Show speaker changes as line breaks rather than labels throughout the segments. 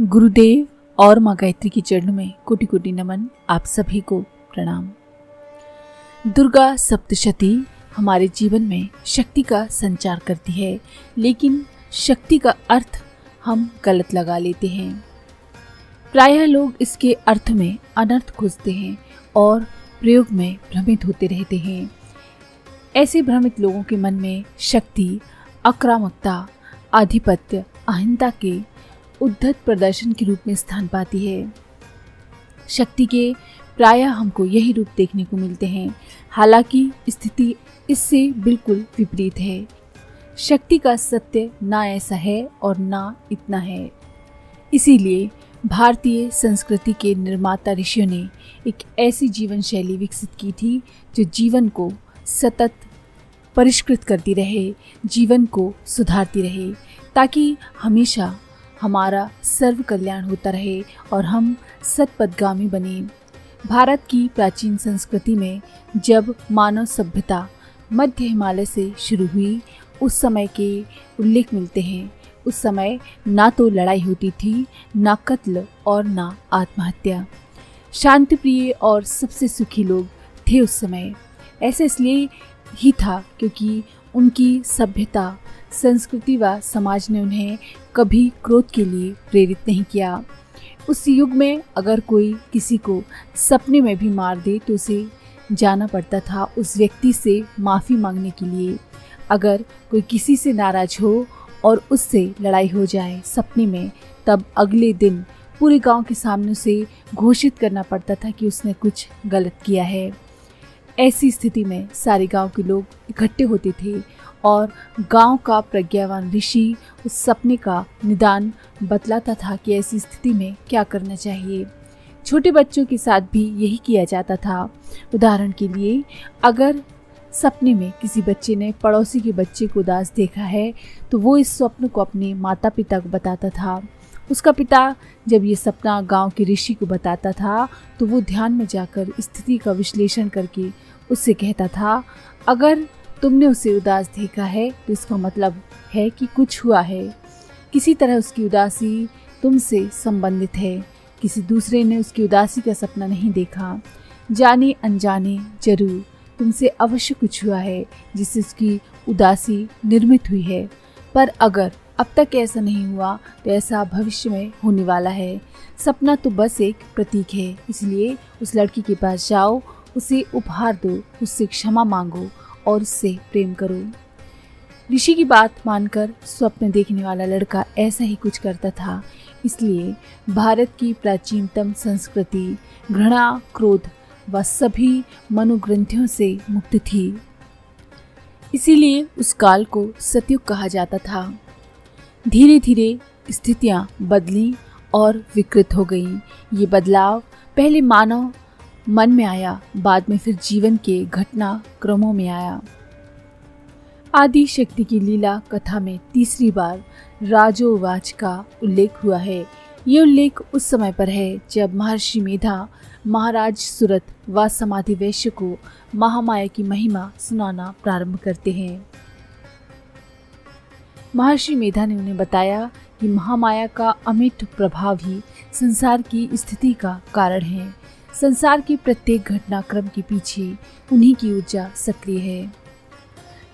गुरुदेव और माँ गायत्री की चरणों में कोटि कोटि नमन। आप सभी को प्रणाम। दुर्गा सप्तशती हमारे जीवन में शक्ति का संचार करती है, लेकिन शक्ति का अर्थ हम गलत लगा लेते हैं। प्रायः लोग इसके अर्थ में अनर्थ खोजते हैं और प्रयोग में भ्रमित होते रहते हैं। ऐसे भ्रमित लोगों के मन में शक्ति, आक्रामकता, आधिपत्य, अहंता के उद्धत प्रदर्शन के रूप में स्थान पाती है। शक्ति के प्रायः हमको यही रूप देखने को मिलते हैं, हालांकि स्थिति इससे बिल्कुल विपरीत है। शक्ति का सत्य ना ऐसा है और ना इतना है। इसीलिए भारतीय संस्कृति के निर्माता ऋषियों ने एक ऐसी जीवन शैली विकसित की थी जो जीवन को सतत परिष्कृत करती रहे, जीवन को सुधारती रहे, ताकि हमेशा हमारा सर्व कल्याण होता रहे और हम सतपथगामी बने। भारत की प्राचीन संस्कृति में जब मानव सभ्यता मध्य हिमालय से शुरू हुई, उस समय के उल्लेख मिलते हैं। उस समय ना तो लड़ाई होती थी, ना कत्ल और ना आत्महत्या। शांतिप्रिय और सबसे सुखी लोग थे उस समय। ऐसे इसलिए ही था क्योंकि उनकी सभ्यता, संस्कृति व समाज ने उन्हें कभी क्रोध के लिए प्रेरित नहीं किया। उस युग में अगर कोई किसी को सपने में भी मार दे तो उसे जाना पड़ता था उस व्यक्ति से माफ़ी मांगने के लिए। अगर कोई किसी से नाराज हो और उससे लड़ाई हो जाए सपने में, तब अगले दिन पूरे गांव के सामने उसे घोषित करना पड़ता था कि उसने कुछ गलत किया है। ऐसी स्थिति में सारे गांव के लोग इकट्ठे होते थे और गांव का प्रज्ञावान ऋषि उस सपने का निदान बतलाता था कि ऐसी स्थिति में क्या करना चाहिए। छोटे बच्चों के साथ भी यही किया जाता था। उदाहरण के लिए, अगर सपने में किसी बच्चे ने पड़ोसी के बच्चे को उदास देखा है तो वो इस स्वप्न को अपने माता पिता को बताता था। उसका पिता जब ये सपना गांव के ऋषि को बताता था तो वो ध्यान में जाकर स्थिति का विश्लेषण करके उससे कहता था, अगर तुमने उसे उदास देखा है तो इसका मतलब है कि कुछ हुआ है। किसी तरह उसकी उदासी तुमसे संबंधित है। किसी दूसरे ने उसकी उदासी का सपना नहीं देखा। जाने अनजाने जरूर तुमसे अवश्य कुछ हुआ है जिससे उसकी उदासी निर्मित हुई है। पर अगर अब तक ऐसा नहीं हुआ तो ऐसा भविष्य में होने वाला है। सपना तो बस एक प्रतीक है। इसलिए उस लड़की के पास जाओ, उसे उपहार दो, उससे क्षमा मांगो और उससे प्रेम करो। ऋषि की बात मानकर स्वप्न देखने वाला लड़का ऐसा ही कुछ करता था। इसलिए भारत की प्राचीनतम संस्कृति घृणा, क्रोध व सभी मनोग्रंथियों से मुक्त थी। इसीलिए उस काल को सतयुग कहा जाता था। धीरे धीरे स्थितियां बदली और विकृत हो गईं। ये बदलाव पहले मानव मन में आया, बाद में फिर जीवन के घटना क्रमों में आया। आदि शक्ति की लीला कथा में तीसरी बार राजोवाच का उल्लेख हुआ है। ये उल्लेख उस समय पर है जब महर्षि मेधा महाराज सुरत व समाधि वैश्य को महामाया की महिमा सुनाना प्रारंभ करते हैं। महर्षि मेधा ने उन्हें बताया कि महामाया का अमिट प्रभाव ही संसार की स्थिति का कारण है। संसार के प्रत्येक घटनाक्रम के पीछे उन्हीं की ऊर्जा सक्रिय है।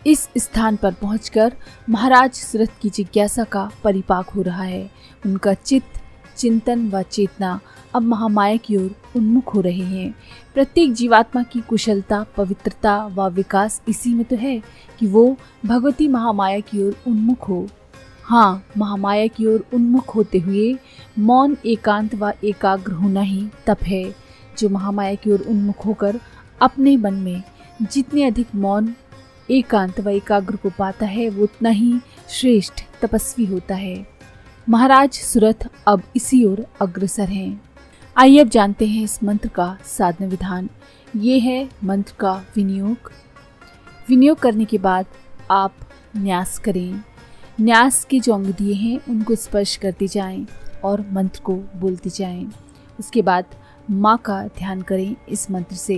इस स्थान पर पहुंचकर महाराज सुरत की जिज्ञासा का परिपाक हो रहा है। उनका चित्त, चिंतन व चेतना अब महामाया की ओर उन्मुख हो रहे हैं। प्रत्येक जीवात्मा की कुशलता, पवित्रता व विकास इसी में तो है कि वो भगवती महामाया की ओर उन्मुख हो। हाँ, महामाया की ओर उन्मुख होते हुए मौन, एकांत व एकाग्र होना ही तप है। जो महामाया की ओर उन्मुख होकर अपने मन में जितने अधिक मौन, एकांत व एकाग्र को पाता है वो उतना ही श्रेष्ठ तपस्वी होता है। महाराज सुरथ अब इसी ओर अग्रसर हैं। आइए अब जानते हैं इस मंत्र का साधना विधान। ये है मंत्र का विनियोग। विनियोग करने के बाद आप न्यास करें। न्यास के जो अंग दिए हैं उनको स्पर्श करते जाएं और मंत्र को बोलते जाएं। उसके बाद माँ का ध्यान करें इस मंत्र से।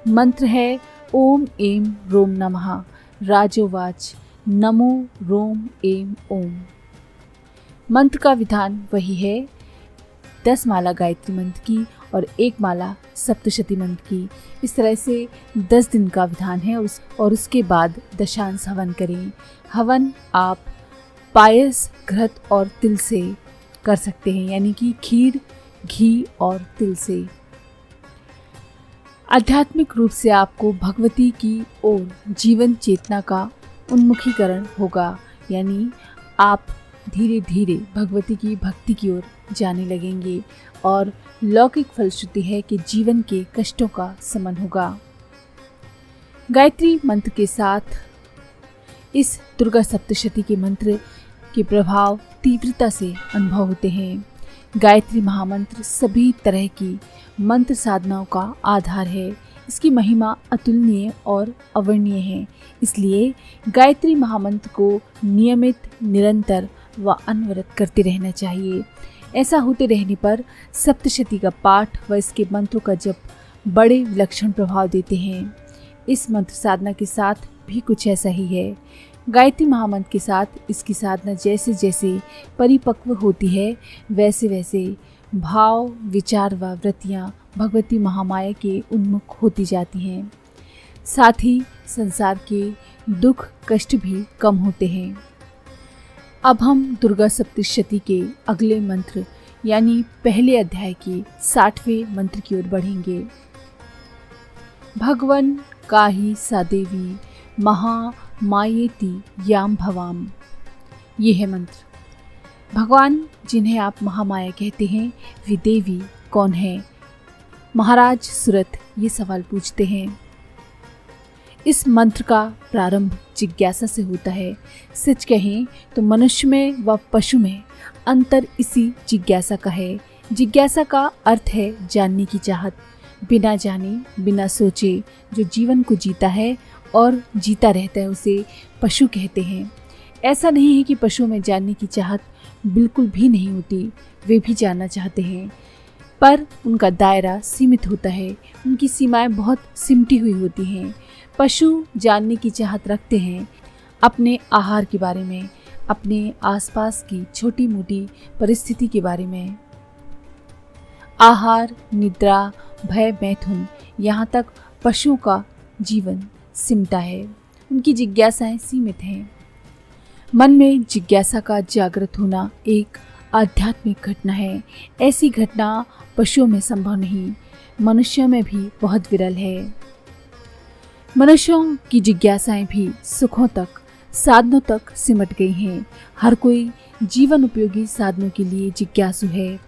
मंत्र है ओम एम रोम नमः। राजोवाच नमो रोम एम ओम। मंत्र का विधान वही है। 10 माला गायत्री मंत्र की और 1 माला सप्तशती मंत्र की। इस तरह से 10 दिन का विधान है और उसके बाद दशांश हवन करें। हवन आप पायस, घृत और तिल से कर सकते हैं, यानी कि खीर, घी और तिल से। आध्यात्मिक रूप से आपको भगवती की ओर जीवन चेतना का उन्मुखीकरण होगा, यानी आप धीरे धीरे भगवती की भक्ति की ओर जाने लगेंगे और लौकिक फलश्रुति है कि जीवन के कष्टों का शमन होगा। गायत्री मंत्र के साथ इस दुर्गा सप्तशती के मंत्र के प्रभाव तीव्रता से अनुभव होते हैं। गायत्री महामंत्र सभी तरह की मंत्र साधनाओं का आधार है। इसकी महिमा अतुलनीय और अवर्णीय है। इसलिए गायत्री महामंत्र को नियमित, निरंतर व अनवरत करते रहना चाहिए। ऐसा होते रहने पर सप्तशती का पाठ व इसके मंत्रों का जप बड़े विलक्षण प्रभाव देते हैं। इस मंत्र साधना के साथ भी कुछ ऐसा ही है। गायत्री महामंत्र के साथ इसकी साधना जैसे जैसे परिपक्व होती है, वैसे वैसे भाव, विचार व वृत्तियाँ भगवती महामाया के उन्मुख होती जाती हैं। साथ ही संसार के दुख कष्ट भी कम होते हैं। अब हम दुर्गा सप्तशती के अगले मंत्र यानी पहले अध्याय के 60वें मंत्र की ओर बढ़ेंगे। भगवन काहि सा देवी महा मायेति याम भवाम। ये है मंत्र। भगवान जिन्हें आप महामाया कहते हैं, वे देवी कौन है? महाराज सुरथ ये सवाल पूछते हैं। इस मंत्र का प्रारंभ जिज्ञासा से होता है। सच कहें तो मनुष्य में व पशु में अंतर इसी जिज्ञासा का है। जिज्ञासा का अर्थ है जानने की चाहत। बिना जाने, बिना सोचे जो जीवन को जीता है और जीता रहता है, उसे पशु कहते हैं। ऐसा नहीं है कि पशुओं में जानने की चाहत बिल्कुल भी नहीं होती, वे भी जानना चाहते हैं, पर उनका दायरा सीमित होता है। उनकी सीमाएं बहुत सिमटी हुई होती हैं। पशु जानने की चाहत रखते हैं अपने आहार के बारे में, अपने आसपास की छोटी मोटी परिस्थिति के बारे में। आहार, निद्रा, भय, मैथुन, यहाँ तक पशुओं का जीवन सिमटा है। उनकी जिज्ञासाएं सीमित हैं। मन में जिज्ञासा का जागृत होना एक आध्यात्मिक घटना है। ऐसी घटना पशुओं में संभव नहीं, मनुष्यों में भी बहुत विरल है। मनुष्यों की जिज्ञासाएं भी सुखों तक, साधनों तक सिमट गई हैं। हर कोई जीवन उपयोगी साधनों के लिए जिज्ञासु है।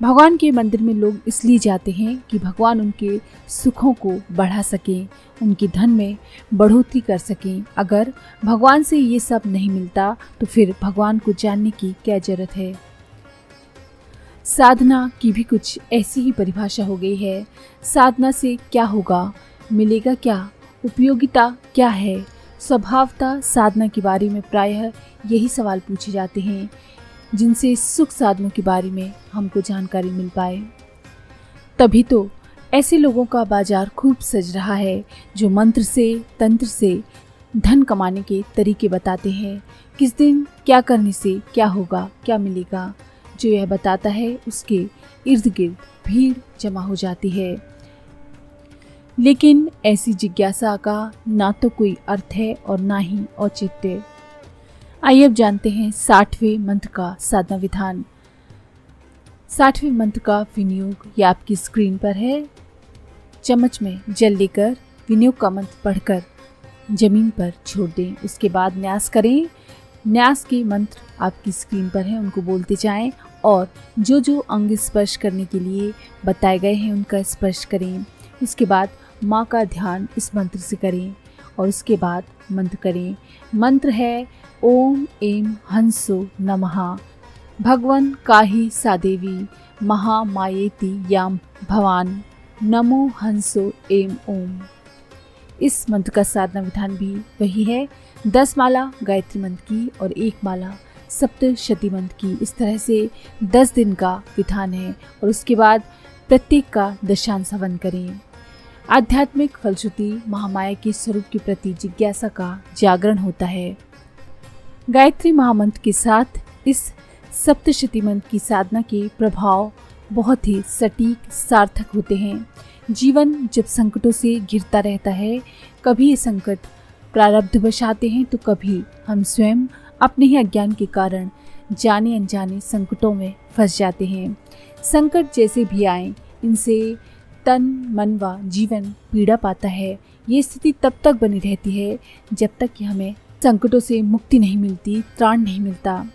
भगवान के मंदिर में लोग इसलिए जाते हैं कि भगवान उनके सुखों को बढ़ा सकें, उनके धन में बढ़ोतरी कर सकें। अगर भगवान से ये सब नहीं मिलता तो फिर भगवान को जानने की क्या जरूरत है? साधना की भी कुछ ऐसी ही परिभाषा हो गई है। साधना से क्या होगा, मिलेगा क्या, उपयोगिता क्या है? स्वभावतः साधना के बारे में प्रायः यही सवाल पूछे जाते हैं, जिनसे सुख साधनों के बारे में हमको जानकारी मिल पाए। तभी तो ऐसे लोगों का बाजार खूब सज रहा है जो मंत्र से, तंत्र से धन कमाने के तरीके बताते हैं। किस दिन क्या करने से क्या होगा, क्या मिलेगा, जो यह बताता है उसके इर्द गिर्द भीड़ जमा हो जाती है। लेकिन ऐसी जिज्ञासा का ना तो कोई अर्थ है और ना ही औचित्य। आइए अब जानते हैं 60वें मंत्र का साधना विधान। 60वें मंत्र का विनियोग ये आपकी स्क्रीन पर है। चम्मच में जल लेकर विनियोग का मंत्र पढ़कर जमीन पर छोड़ दें। उसके बाद न्यास करें। न्यास के मंत्र आपकी स्क्रीन पर हैं, उनको बोलते जाएं और जो जो अंग स्पर्श करने के लिए बताए गए हैं उनका स्पर्श करें। उसके बाद माँ का ध्यान इस मंत्र से करें और उसके बाद मंत्र करें। मंत्र है ओम एम हंसो नमः भगवन काहि सा देवी महामायेति याम भवान नमो हंसो एम ओम। इस मंत्र का साधना विधान भी वही है। 10 माला गायत्री मंत्र की और 1 माला सप्तशती मंत्र की। इस तरह से 10 दिन का विधान है और उसके बाद प्रत्येक का दशांश हवन करें। आध्यात्मिक फलश्रुति महामाया के स्वरूप के प्रति जिज्ञासा का जागरण होता है। गायत्री महामंत्र के साथ इस सप्तशती मंत्र की साधना के प्रभाव बहुत ही सटीक सार्थक होते हैं। जीवन जब संकटों से घिरता रहता है, कभी ये संकट प्रारब्धवश आते हैं तो कभी हम स्वयं अपने ही अज्ञान के कारण जाने अनजाने संकटों में फंस जाते हैं। संकट जैसे भी आए, इनसे तन मन व जीवन पीड़ा पाता है। ये स्थिति तब तक बनी रहती है जब तक कि हमें संकटों से मुक्ति नहीं मिलती, त्राण नहीं मिलता।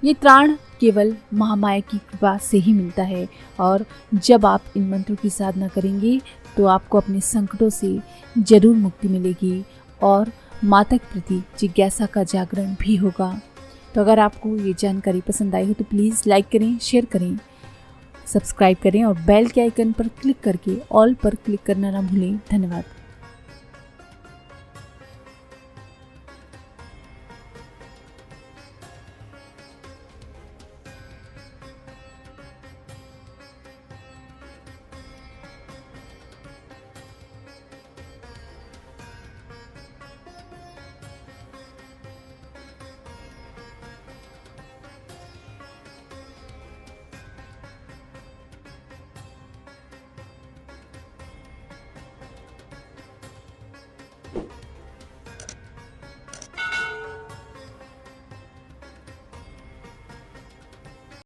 ये त्राण केवल महामाया की कृपा से ही मिलता है। और जब आप इन मंत्रों की साधना करेंगे तो आपको अपने संकटों से जरूर मुक्ति मिलेगी और माता के प्रति जिज्ञासा का जागरण भी होगा। तो अगर आपको ये जानकारी पसंद आई हो तो प्लीज़ लाइक करें, शेयर करें, सब्सक्राइब करें और बेल के आइकन पर क्लिक करके ऑल पर क्लिक करना ना भूलें। धन्यवाद।